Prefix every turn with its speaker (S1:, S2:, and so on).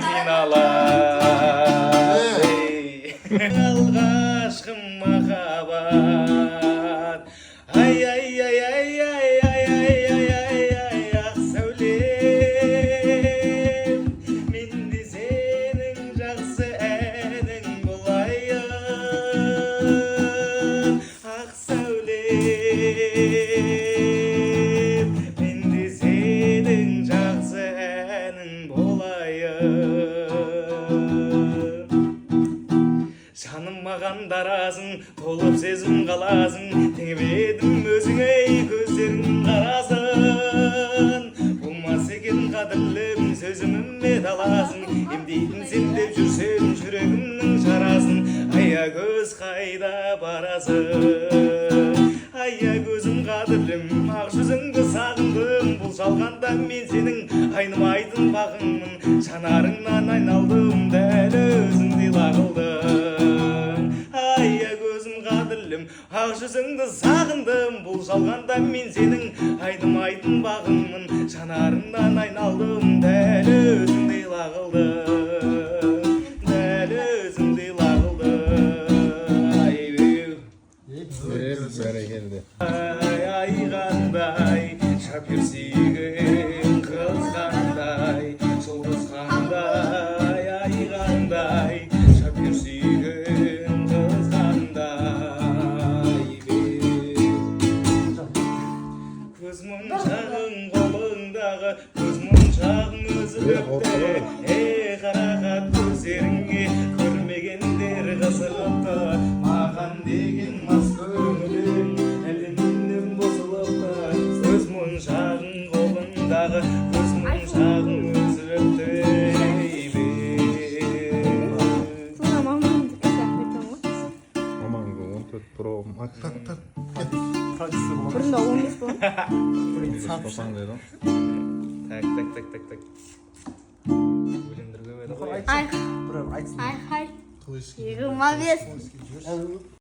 S1: қиналат алғашқы махаббат ай ай ай ай ай ай ай ай ай ай ақ сәулем мен де сенің жақсы әнің болайын ақ сәулем мен де сенің жақсы әнің болайын жаным маған дарасың толып сезім қаласың теңбедім өзіңе көздерің қарасын болмас екен қадірлім сөзіміме таласың емдейтін сен деп жүрсем жүрегімнің жарасын аягөз қайда барасың аягөзім қадірлім ақ жүзіңді сағындым бұл жалғанда мен сенің айнымайтын бағыңмын жанарыңнан айналдым дәл өзіңдей лағылдым аягөзім қадірлім ақ жүзіңді сағындым бұл жалғанда мен сенің айнымайтын бағыңмын жанарыңнан айналдым дәл өзіңдей лағылдым дәл өзіңдей лағылдым
S2: бәрекелді.
S1: ай қандай шап сүйген қыз қандай жұлдыз қандай ай қандай шап сүйген қыз қандай көз моншағың қолыңдағы көз моншағың үзіліпті қарақат көздеріңе көрмегендер қызығыпты маған деген мас көңілің әлемнен бұзылыпты көз моншағың қолыңдағы көз моншағың үзіліпті
S2: Мамаңғы 14 Pro Max
S3: бұрында 15 болған.
S2: топаң дейді.
S1: так өлеңдерге
S3: Ай, ай, ай. 25.